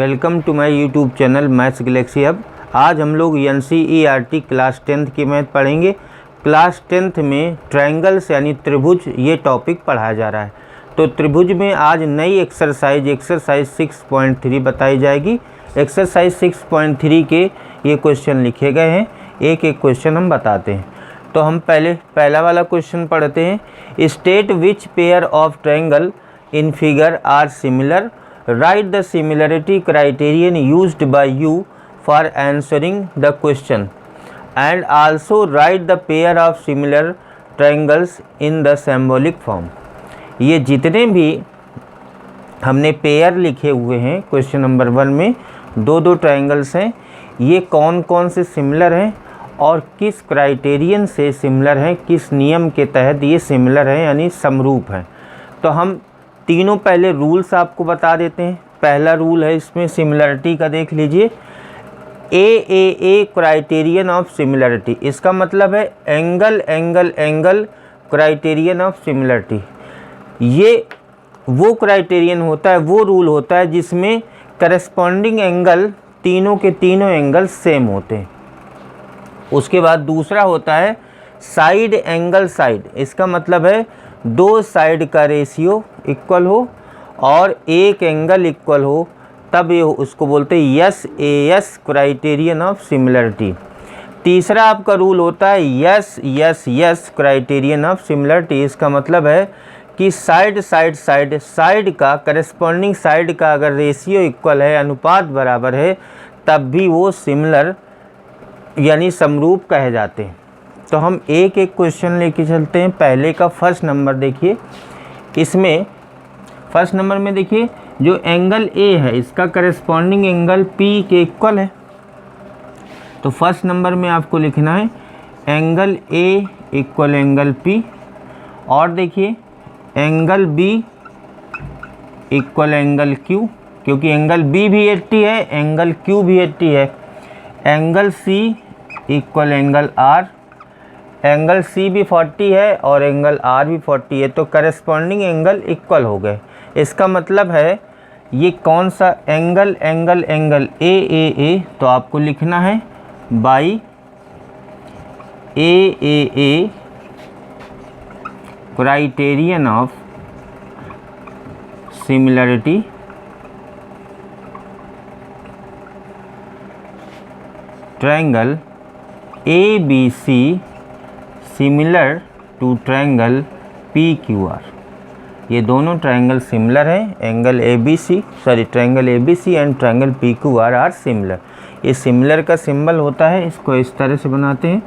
Welcome to my YouTube channel maths galaxy hub. आज हम लोग NCERT क्लास 10th की मैथ पढ़ेंगे। क्लास 10th में ट्रायंगल्स यानी त्रिभुज ये टॉपिक पढ़ाया जा रहा है। तो त्रिभुज में आज नई एक्सरसाइज 6.3 बताई जाएगी। एक्सरसाइज 6.3 के ये क्वेश्चन लिखे गए हैं, एक एक क्वेश्चन हम बताते हैं। तो हम पहला वाला क्वेश्चन पढ़ते हैं। State which pair of triangle in figure are similar, write the similarity criterion used by you for answering the question and also write the pair of similar triangles in the symbolic form। ये जितने भी हमने pair लिखे हुए हैं question number 1 में, दो triangles हैं, ये कौन कौन से सिमिलर हैं और किस क्राइटेरियन से सिमिलर हैं, किस नियम के तहत ये सिमिलर हैं यानी समरूप हैं। तो हम तीनों पहले रूल्स आपको बता देते हैं। पहला रूल है इसमें सिमिलरिटी का, देख लीजिए। ए क्राइटेरियन ऑफ सिमिलरिटी, इसका मतलब है एंगल क्राइटेरियन ऑफ सिमिलरिटी। ये वो क्राइटेरियन होता है, वो रूल होता है जिसमें करस्पॉन्डिंग एंगल तीनों के तीनों एंगल सेम होते हैं। उसके बाद दूसरा होता है साइड एंगल साइड, इसका मतलब है दो साइड का रेशियो इक्वल हो और एक एंगल इक्वल हो, तब ये उसको बोलते हैं यस क्राइटेरियन ऑफ सिमिलरिटी। तीसरा आपका रूल होता है यस क्राइटेरियन ऑफ सिमिलरिटी। इसका मतलब है कि साइड का करस्पॉन्डिंग साइड का अगर रेशियो इक्वल है, अनुपात बराबर है, तब भी वो सिमिलर यानी समरूप कहे जाते हैं। तो हम एक एक क्वेश्चन लेके चलते हैं। पहले का फर्स्ट नंबर देखिए। इसमें फर्स्ट नंबर में देखिए जो एंगल ए है इसका करस्पॉन्डिंग एंगल पी के इक्वल है। तो फर्स्ट नंबर में आपको लिखना है angle A equal angle P, और देखिए angle B equal angle Q, क्योंकि एंगल बी भी 80 है, एंगल क्यू भी 80 है। Angle C equal angle R, angle C भी 40 है और एंगल आर भी 40 है। तो करस्पॉन्डिंग एंगल इक्वल हो गए। इसका मतलब है ये कौन सा एंगल ए, तो आपको लिखना है by a criterion of similarity triangle ABC similar to triangle PQR। ये दोनों ट्रायंगल सिमिलर हैं। Triangle ABC and triangle PQR are similar. ये सिमिलर का सिंबल होता है, इसको इस तरह से बनाते हैं।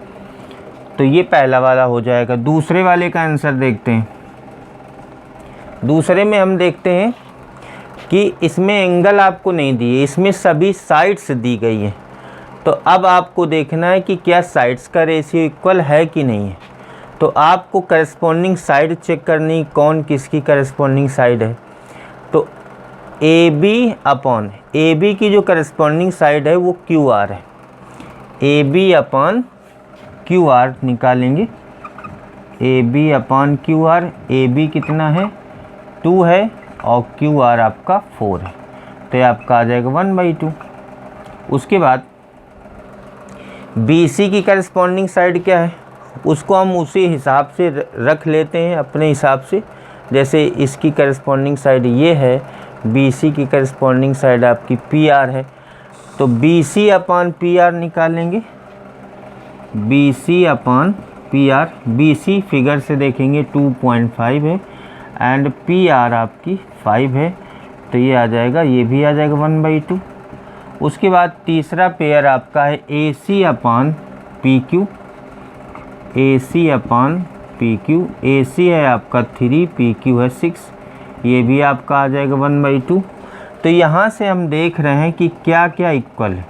तो ये पहला वाला हो जाएगा। दूसरे वाले का आंसर देखते हैं। दूसरे में हम देखते हैं कि इसमें एंगल आपको नहीं दिए, इसमें सभी साइड्स दी गई हैं। तो अब आपको देखना है कि क्या साइड्स का रेशियो इक्वल है कि नहीं है। तो आपको करस्पॉन्डिंग साइड चेक करनी, कौन किसकी करस्पॉन्डिंग साइड है। तो AB की जो करस्पॉन्डिंग साइड है वो QR है। AB/QR निकालेंगे। AB/QR, AB कितना है 2 है और QR आपका 4 है। तो ये आपका आ जाएगा 1/2। उसके बाद BC की करस्पॉन्डिंग साइड क्या है, उसको हम उसी हिसाब से रख लेते हैं अपने हिसाब से। जैसे इसकी करस्पॉन्डिंग साइड ये है, BC की करस्पॉन्डिंग साइड आपकी PR है। तो BC/PR निकालेंगे। BC/PR, BC फिगर से देखेंगे 2.5 है एंड PR आपकी 5 है। तो ये आ जाएगा, ये भी आ जाएगा 1/2। उसके बाद तीसरा पेयर आपका है AC/PQ। AC है आपका 3, PQ है 6, ये भी आपका आ जाएगा 1/2। तो यहाँ से हम देख रहे हैं कि क्या क्या इक्वल है।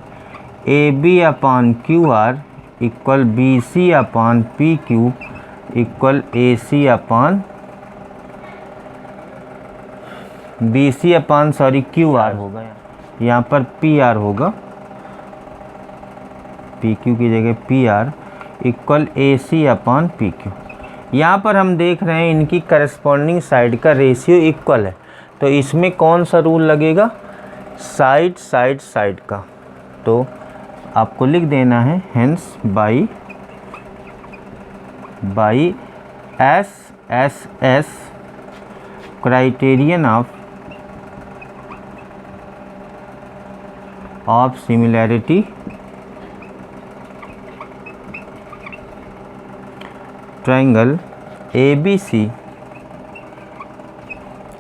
AB/QR equal BC/PQ equal QR होगा। यहाँ पर PR होगा, PQ की जगह PR इक्वल AC/PQ। यहाँ पर हम देख रहे हैं इनकी करस्पॉन्डिंग साइड का रेशियो इक्वल है। तो इसमें कौन सा रूल लगेगा, साइड का, तो आपको लिख देना है hence by SSS criterion of similarity triangle ABC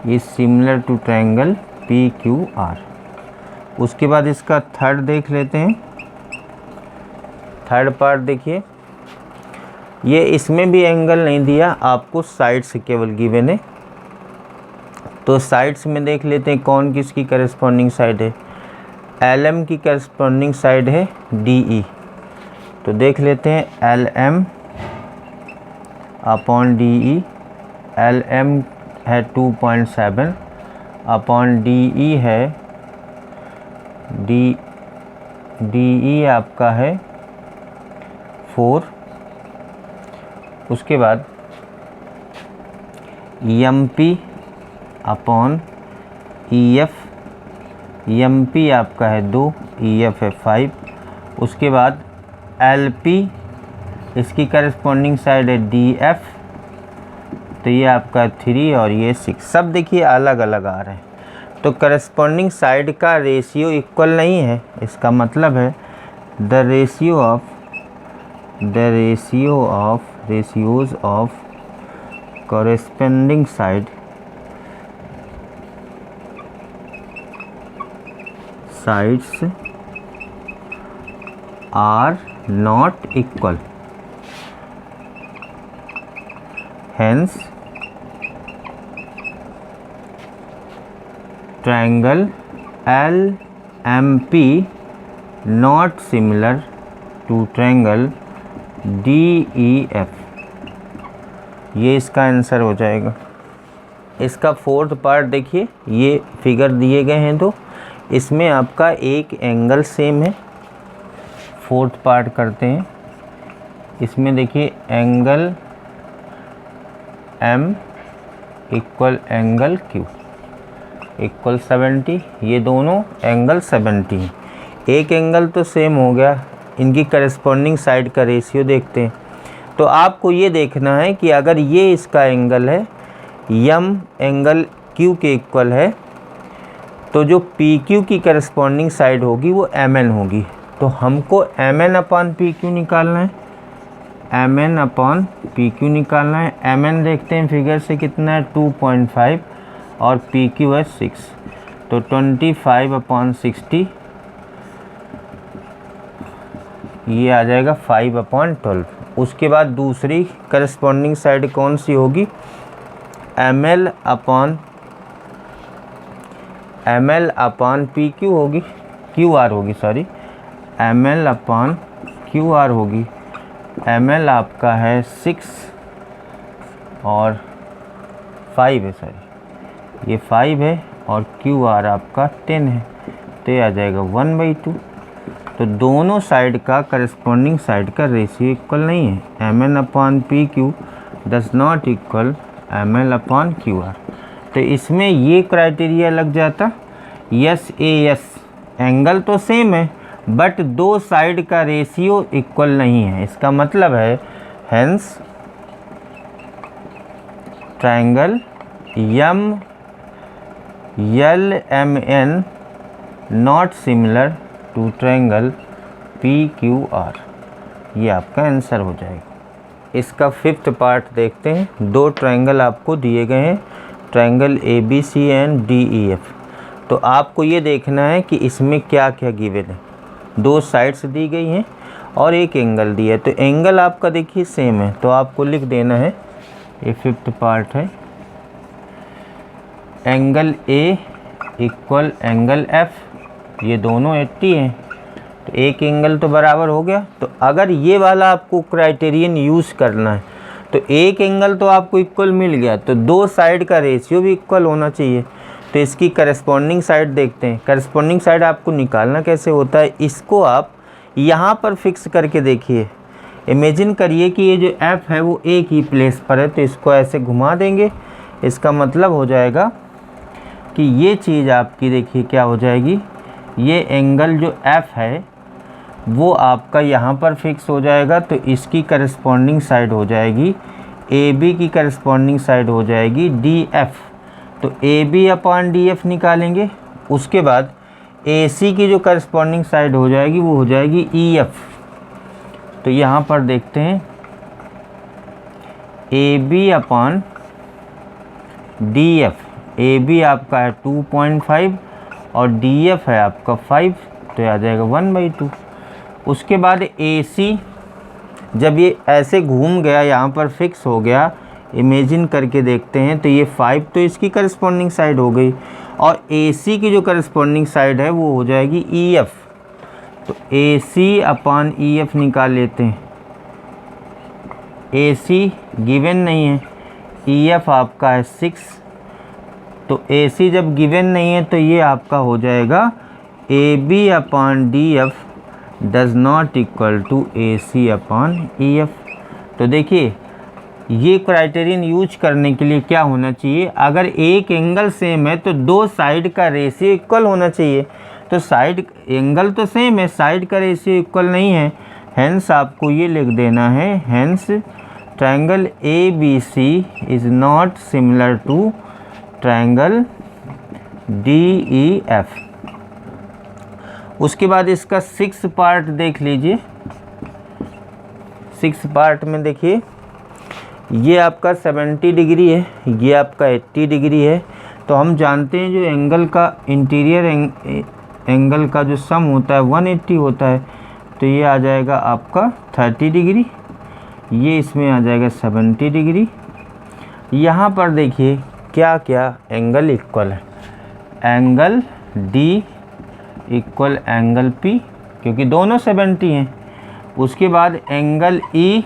is similar to triangle PQR। उसके बाद इसका थर्ड देख लेते हैं। थर्ड पार्ट देखिए, ये इसमें भी एंगल नहीं दिया आपको, साइड से केवल गिवन है। तो साइड्स में देख लेते हैं कौन किसकी करस्पॉन्डिंग साइड है। LM की करस्पॉन्डिंग साइड है DE, तो देख लेते हैं LM अपॉन DE। LM है 2.7 अपॉन DE है DE आपका है 4। उसके बाद MP अपॉन EF, MP आपका है 2, EF है 5। उसके बाद LP, इसकी करस्पॉन्डिंग साइड है DF, तो ये आपका 3 और ये 6। सब देखिए अलग अलग आ रहे हैं, तो करस्पॉन्डिंग साइड का रेशियो इक्वल नहीं है। इसका मतलब है the ratios of corresponding sides are not equal, hence triangle LMP not similar to triangle DEF। ये इसका आंसर हो जाएगा। इसका फोर्थ पार्ट देखिए, ये फिगर दिए गए हैं तो इसमें आपका एक एंगल सेम है। फोर्थ पार्ट करते हैं। इसमें देखिए angle M equal angle Q equal 70, ये दोनों एंगल 70 हैं। एक एंगल तो सेम हो गया, इनकी करस्पॉन्डिंग साइड का रेशियो देखते हैं। तो आपको ये देखना है कि अगर ये इसका एंगल है, M एंगल Q के इक्वल है, तो जो PQ की करस्पॉन्डिंग साइड होगी वो MN होगी। तो हमको MN अपॉन PQ निकालना है, MN अपॉन PQ निकालना है। MN देखते हैं फिगर से कितना है, 2.5 और PQ है 6, तो 25 अपॉन 60 ये आ जाएगा 5 अपॉन 12। उसके बाद दूसरी करस्पॉन्डिंग साइड कौन सी होगी, ML अपॉन PQ होगी, QR होगी, सॉरी ML अपॉन QR होगी। ML आपका है 6 और 5 है, सॉरी ये 5 है और QR आपका 10 है, तो ये आ जाएगा 1/2। तो दोनों साइड का करस्पॉन्डिंग साइड का रेशियो इक्वल नहीं है। MN upon PQ does not equal ML upon QR। तो इसमें ये क्राइटेरिया लग जाता, SAS एंगल तो सेम है बट दो साइड का रेशियो इक्वल नहीं है। इसका मतलब है hence triangle LMN not similar to triangle PQR। ये आपका आंसर हो जाएगा। इसका फिफ्थ पार्ट देखते हैं। दो ट्रायंगल आपको दिए गए हैं, ट्रायंगल ABC एंड DEF। तो आपको ये देखना है कि इसमें क्या क्या गिवन है। दो साइड्स दी गई हैं और एक एंगल दिया है, तो एंगल आपका देखिए सेम है, तो आपको लिख देना है, ये फिफ्थ पार्ट है, angle A equal angle F, ये दोनों 80 हैं, तो एक एंगल तो बराबर हो गया। तो अगर ये वाला आपको क्राइटेरियन यूज़ करना है तो एक एंगल तो आपको इक्वल मिल गया, तो दो साइड का रेशियो भी इक्वल होना चाहिए। तो इसकी करस्पॉन्डिंग साइड देखते हैं। करस्पॉन्डिंग साइड आपको निकालना कैसे होता है, इसको आप यहाँ पर फिक्स करके देखिए। इमेजिन करिए कि ये जो F है वो एक ही प्लेस पर है, तो इसको ऐसे घुमा देंगे। इसका मतलब हो जाएगा कि ये चीज़ आपकी देखिए क्या हो जाएगी, ये एंगल जो F है वो आपका यहाँ पर फिक्स हो जाएगा, तो इसकी करस्पॉन्डिंग साइड हो जाएगी AB की करस्पॉन्डिंग साइड हो जाएगी DF। तो AB अपॉन DF निकालेंगे। उसके बाद AC की जो करस्पॉन्डिंग साइड हो जाएगी वो हो जाएगी EF। तो यहाँ पर देखते हैं AB अपॉन DF, AB आपका है 2.5 और DF है आपका 5, तो आ जाएगा 1/2। उसके बाद AC जब ये ऐसे घूम गया यहाँ पर फिक्स हो गया, इमेजिन करके देखते हैं, तो ये 5 तो इसकी करस्पॉन्डिंग साइड हो गई और AC की जो करस्पॉन्डिंग साइड है वो हो जाएगी EF। तो AC अपॉन EF निकाल लेते हैं। AC गिवन नहीं है, EF आपका है 6, तो AC जब गिवन नहीं है तो ये आपका हो जाएगा AB upon DF does not equal to AC upon EF। तो देखिए ये क्राइटेरियन यूज करने के लिए क्या होना चाहिए, अगर एक एंगल सेम है तो दो साइड का रेशियो इक्वल होना चाहिए। तो साइड एंगल तो सेम है, साइड का रेशियो इक्वल नहीं है, हेंस आपको ये लिख देना है, hence triangle ABC is not similar to triangle DEF। उसके बाद इसका 6 पार्ट देख लीजिए। 6 पार्ट में देखिए ये आपका 70 डिग्री है, ये आपका 80 डिग्री है। तो हम जानते हैं जो एंगल का इंटीरियर एंगल का जो सम होता है 180 होता है, तो ये आ जाएगा आपका 30 डिग्री, ये इसमें आ जाएगा 70 डिग्री। यहाँ पर देखिए क्या क्या एंगल इक्वल है, angle D equal angle P क्योंकि दोनों 70 हैं। उसके बाद angle E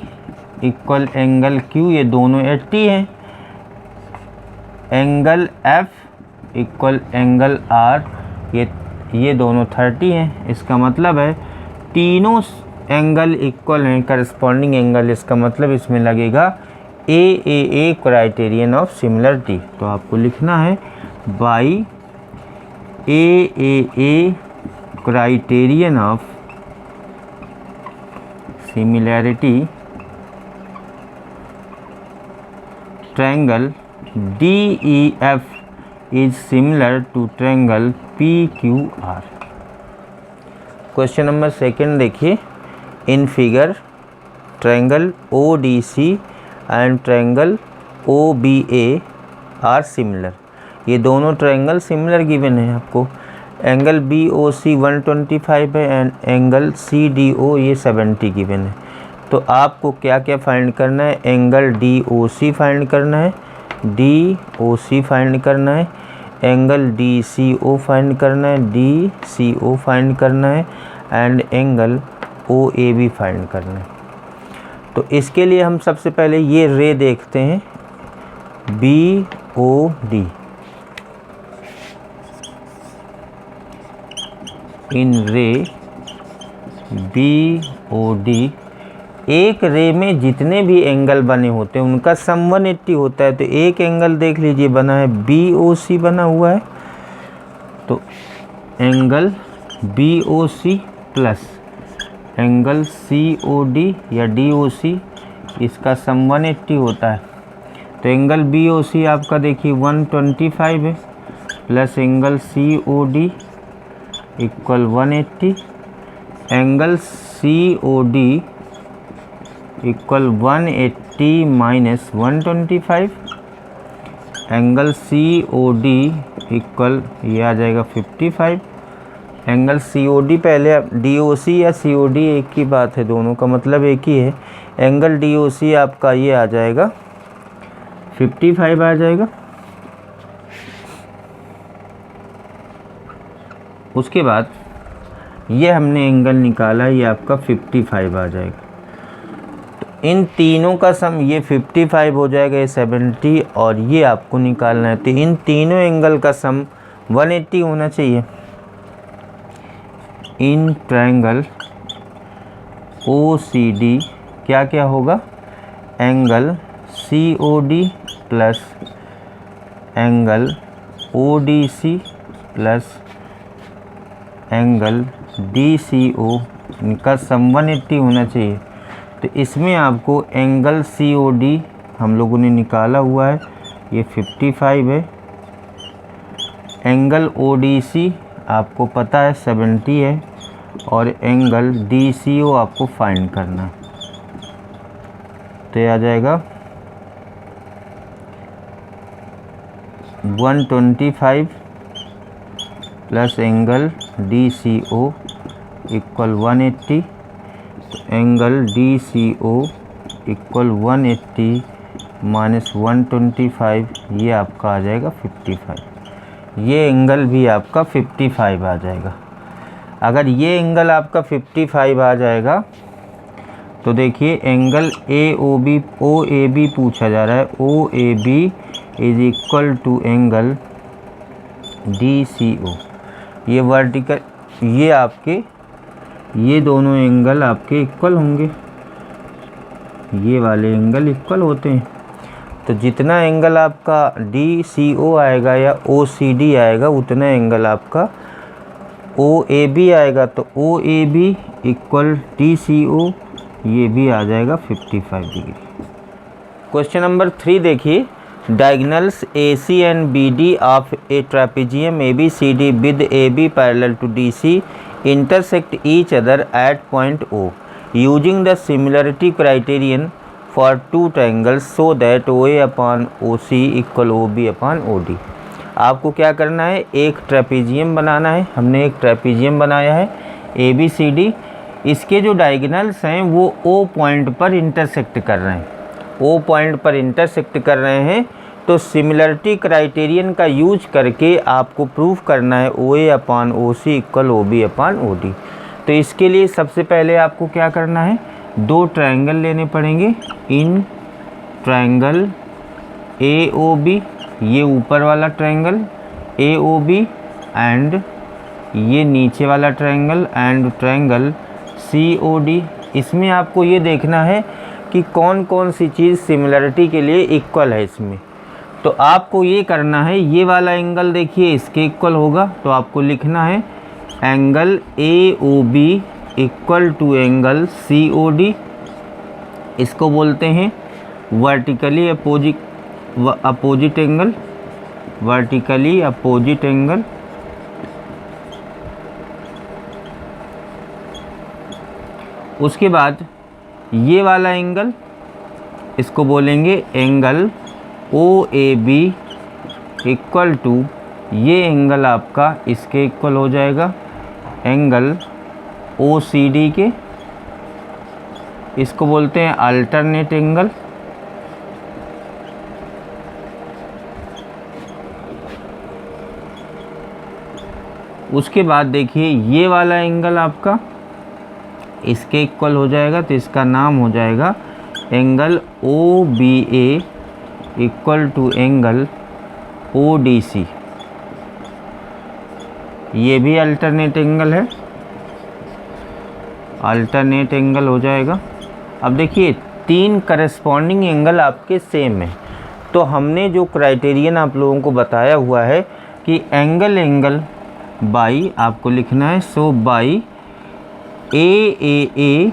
equal angle Q, ये दोनों 80 हैं। Angle F equal angle R, ये दोनों 30 हैं। इसका मतलब है तीनों एंगल इक्वल हैं, करस्पॉन्डिंग एंगल, इसका मतलब इसमें लगेगा AAA क्राइटेरियन ऑफ सिमिलरिटी। तो आपको लिखना है by AAA criterion of similarity triangle DEF is similar to triangle PQR। Question number 2 देखिए, in figure triangle ODC and triangle OBA are similar. ये दोनों ट्रायंगल सिमिलर गिवन है आपको। एंगल BOC 125 है एंड एंगल CDO ये 70 given है। तो आपको क्या क्या फाइंड करना है, एंगल DOC फाइंड करना है, DOC फाइंड करना है, एंगल DCO फाइंड करना है, DCO फाइंड करना है एंड एंगल OAB फाइंड करना है। तो इसके लिए हम सबसे पहले ये रे देखते हैं BOD। इन रे BOD एक रे में जितने भी एंगल बने होते हैं उनका सम 180 होता है। तो एक एंगल देख लीजिए बना है BOC बना हुआ है, तो angle BOC plus angle COD या DOC, इसका सम 180 होता है। तो एंगल BOC आपका देखिए 125 है plus angle COD equal 180, angle COD equal 180 minus 125, angle COD equal ये आ जाएगा 55। एंगल COD पहले DOC या COD एक ही बात है, दोनों का मतलब एक ही है। एंगल DOC आपका ये आ जाएगा 55 आ जाएगा। उसके बाद ये हमने एंगल निकाला, ये आपका 55 आ जाएगा। तो इन तीनों का सम ये 55 हो जाएगा, ये 70 और ये आपको निकालना है। तो इन तीनों एंगल का सम 180 होना चाहिए। इन ट्रायंगल OCD क्या क्या होगा, angle COD plus angle ODC plus angle DCO इनका सम 180 होना चाहिए। तो इसमें आपको एंगल COD हम लोगों ने निकाला हुआ है, ये 55 है। एंगल ODC आपको पता है 70 है, और एंगल DCO आपको फाइंड करना है। तो ये आ जाएगा 125 प्लस एंगल DCO इक्वल 180। तो एंगल DCO इक्वल 180 माइनस 125, ये आपका आ जाएगा 55। ये एंगल भी आपका 55 आ जाएगा। अगर ये एंगल आपका 55 आ जाएगा तो देखिए एंगल OAB पूछा जा रहा है। OAB is equal to angle DCO। ये वर्टिकल, ये आपके, ये दोनों एंगल आपके इक्वल होंगे, ये वाले एंगल इक्वल होते हैं। तो जितना एंगल आपका DCO आएगा या OCD आएगा, उतना एंगल आपका OAB आएगा। तो OAB इक्वल DCO, ये भी आ जाएगा 55 डिग्री। क्वेश्चन नंबर 3 देखिए, diagonals AC and BD of a trapezium ABCD with AB parallel to DC intersect each other at point O using the similarity criterion for two triangles so that OA upon OC equal OB upon OD। आपको क्या करना है, एक trapezium बनाना है। हमने एक trapezium बनाया है ABCD, इसके जो डायगोनल्स हैं वो O पॉइंट पर इंटरसेक्ट कर रहे हैं, O पॉइंट पर इंटरसेक्ट कर रहे हैं। तो सिमिलरिटी क्राइटेरियन का यूज करके आपको प्रूफ करना है OA upon OC equal OB upon OD। तो इसके लिए सबसे पहले आपको क्या करना है, दो ट्रायंगल लेने पड़ेंगे। इन ट्रायंगल AOB, ये ऊपर वाला ट्रायंगल AOB, एंड ये नीचे वाला ट्रायंगल, एंड ट्रायंगल COD। इसमें आपको ये देखना है कि कौन कौन सी चीज़ सिमिलरिटी के लिए इक्वल है इसमें। तो आपको ये करना है, ये वाला एंगल देखिए इसके इक्वल होगा, तो आपको लिखना है angle AOB equal to angle COD। इसको बोलते हैं vertically opposite angle, vertically opposite angle. उसके बाद ये वाला एंगल, इसको बोलेंगे एंगल OAB इक्वल टू, ये एंगल आपका इसके इक्वल हो जाएगा एंगल OCD के, इसको बोलते हैं अल्टरनेट एंगल। उसके बाद देखिए ये वाला एंगल आपका इसके इक्वल हो जाएगा, तो इसका नाम हो जाएगा angle OBA equal to angle ODC। ये भी अल्टरनेट एंगल है, अल्टरनेट एंगल हो जाएगा। अब देखिए तीन करस्पॉन्डिंग एंगल आपके सेम है। तो हमने जो क्राइटेरियन आप लोगों को बताया हुआ है कि एंगल बाई आपको लिखना है, so by AAA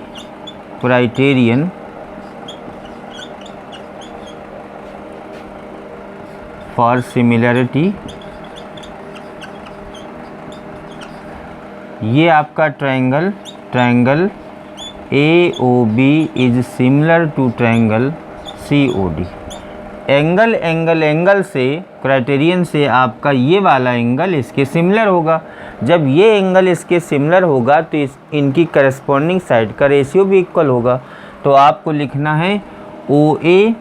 criterion for similarity, ये आपका triangle AOB is similar to triangle COD। Angle से क्राइटेरियन से आपका ये वाला एंगल इसके सिमिलर होगा। जब ये एंगल इसके सिमिलर होगा तो इनकी करस्पॉन्डिंग साइड का रेशियो भी इक्वल होगा। तो आपको लिखना है OA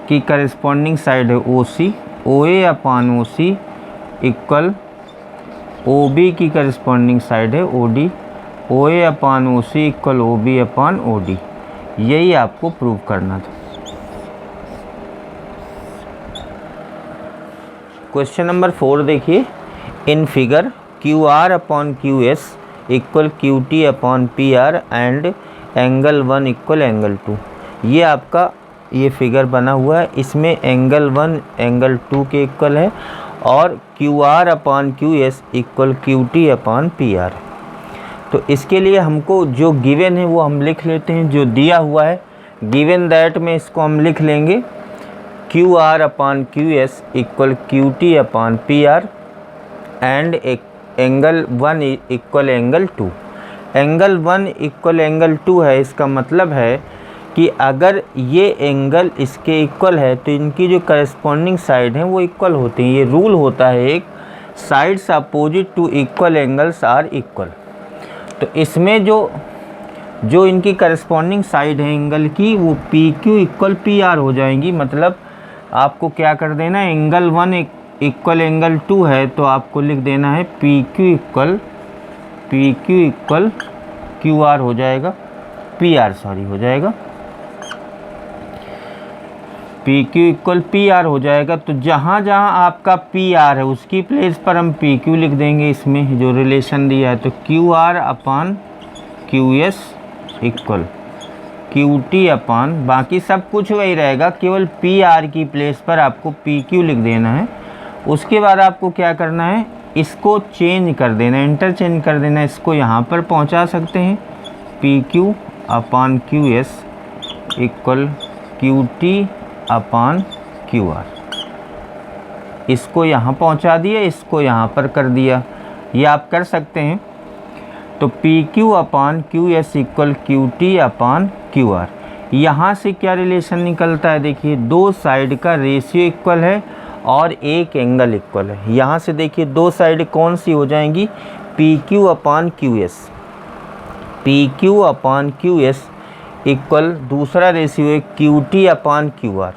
की करस्पॉन्डिंग साइड है OC, OA upon OC equal OB की करस्पॉन्डिंग साइड है OD, OA upon OC equal OB upon OD। यही आपको प्रूव करना था। क्वेश्चन नंबर 4 देखिए, in figure QR upon QS equal QT upon PR and angle 1 equal angle 2। ये आपका ये फिगर बना हुआ है, इसमें एंगल 1 एंगल 2 के इक्वल है और QR अपान QS इक्वल QT अपान PR। तो इसके लिए हमको जो गिवन है वो हम लिख लेते हैं, जो दिया हुआ है गिवन दैट में इसको हम लिख लेंगे QR upon QS equal QT upon PR and angle 1 equal angle 2। Angle 1 equal angle 2 है, इसका मतलब है कि अगर ये एंगल इसके इक्वल है तो इनकी जो करस्पॉन्डिंग साइड हैं वो इक्वल होती हैं। ये रूल होता है एक, sides opposite to equal angles are equal. तो इसमें जो इनकी करस्पॉन्डिंग साइड है एंगल की वो PQ इक्वल PR हो जाएंगी। मतलब आपको क्या कर देना है, एंगल 1 इक्वल एंगल 2 है तो आपको लिख देना है PQ इक्वल QR हो जाएगा, PR सॉरी हो जाएगा, PQ इक्वल PR हो जाएगा। तो जहाँ जहाँ आपका PR है उसकी प्लेस पर हम PQ लिख देंगे, इसमें जो रिलेशन दिया है। तो QR अपान QS इक्वल QT अपान, बाकी सब कुछ वही रहेगा, केवल PR की प्लेस पर आपको PQ लिख देना है। उसके बाद आपको क्या करना है, इसको चेंज कर देना, इंटरचेंज कर देना, इसको यहाँ पर पहुँचा सकते हैं PQ अपान QS इक्वल QT अपान QR। इसको यहाँ पहुँचा दिया, इसको यहाँ पर कर दिया, ये आप कर सकते हैं। तो PQ अपान QS इक्वल QT अपान QR। यहाँ से क्या रिलेशन निकलता है, देखिए दो साइड का रेशियो इक्वल है और एक एंगल इक्वल है। यहाँ से देखिए दो साइड कौन सी हो जाएंगी, PQ अपान QS, PQ अपान QS इक्वल दूसरा रेशियो है QT अपान QR,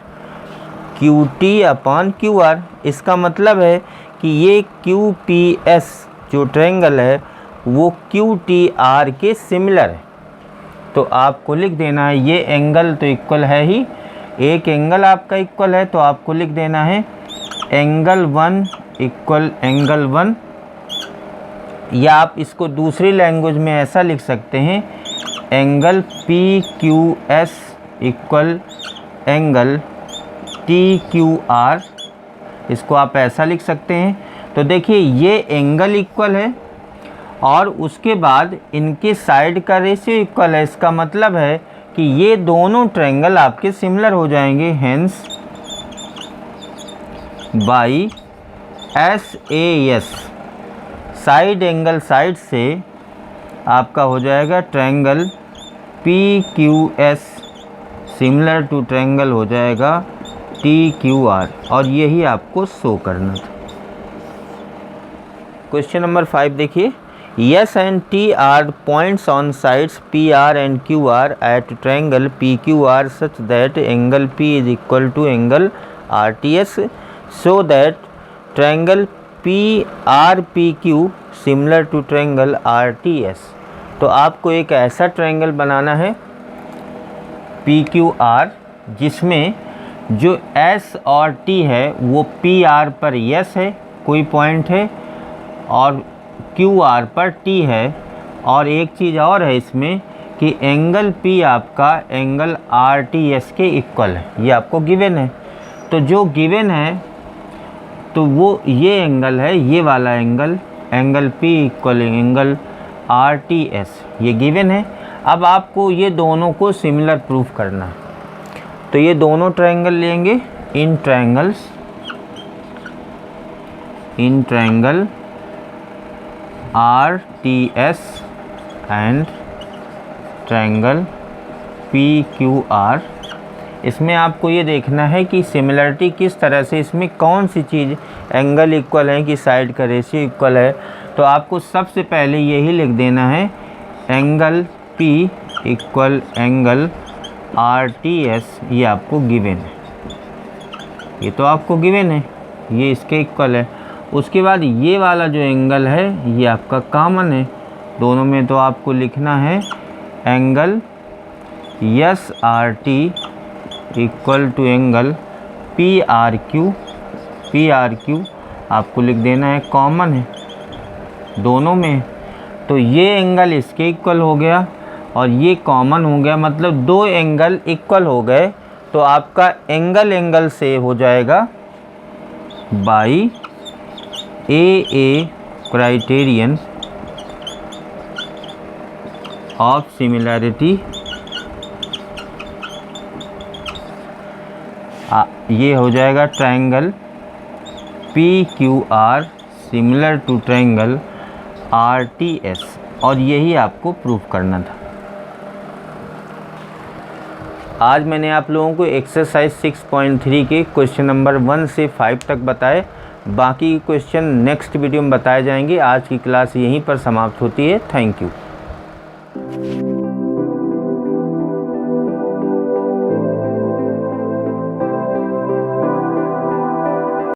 QT अपान QR। इसका मतलब है कि ये QPS जो ट्रायंगल है वो QTR के सिमिलर है। तो आपको लिख देना है, ये एंगल तो इक्वल है ही, एक एंगल आपका इक्वल है तो आपको लिख देना है एंगल 1 इक्वल एंगल 1, या आप इसको दूसरी लैंग्वेज में ऐसा लिख सकते हैं angle PQS equal angle TQR, इसको आप ऐसा लिख सकते हैं। तो देखिए ये एंगल इक्वल है और उसके बाद इनके साइड का रेशियो इक्वल है। इसका मतलब है कि ये दोनों ट्रायंगल आपके सिमिलर हो जाएंगे, hence by SAS side angle side से आपका हो जाएगा triangle PQS similar to triangle हो जाएगा TQR, और यही आपको शो करना था। क्वेश्चन नंबर 5 देखिए, S and T are points on sides PR and QR at triangle PQR such that angle P is equal to angle RTS, so that triangle PRPQ similar to triangle RTS। तो आपको एक ऐसा triangle बनाना है PQR जिसमें जो S और T है वो PR पर S है, कोई पॉइंट है, और QR पर T है। और एक चीज़ और है इसमें कि एंगल P आपका एंगल RTS के इक्वल है, ये आपको गिवन है। तो जो गिवन है तो वो ये एंगल है, ये वाला angle, angle P equal angle RTS, ये गिवन है। अब आपको ये दोनों को सिमिलर प्रूफ करना है। तो ये दोनों ट्रायंगल लेंगे, in triangle RTS and triangle PQR। इसमें आपको ये देखना है कि सिमिलरिटी किस तरह से, इसमें कौन सी चीज़ एंगल इक्वल है कि साइड का रेशियो इक्वल है। तो आपको सबसे पहले यही लिख देना है angle P equal angle RTS, ये आपको गिवन है, ये तो आपको गिवन है, ये इसके इक्वल है। उसके बाद ये वाला जो एंगल है ये आपका कॉमन है दोनों में, तो आपको लिखना है angle SRT equal to angle PRQ आपको लिख देना है, कॉमन है दोनों में। तो ये एंगल इसके इक्वल हो गया और ये कॉमन हो गया, मतलब दो एंगल इक्वल हो गए तो आपका एंगल से हो जाएगा by a criterion of similarity, ये हो जाएगा triangle PQR similar to triangle RTS, और यही आपको प्रूफ करना था। आज मैंने आप लोगों को एक्सरसाइज 6.3 के क्वेश्चन नंबर 1 से 5 तक बताए। बाकी क्वेश्चन नेक्स्ट वीडियो में बताए जाएंगे। आज की क्लास यहीं पर समाप्त होती है। Thank you.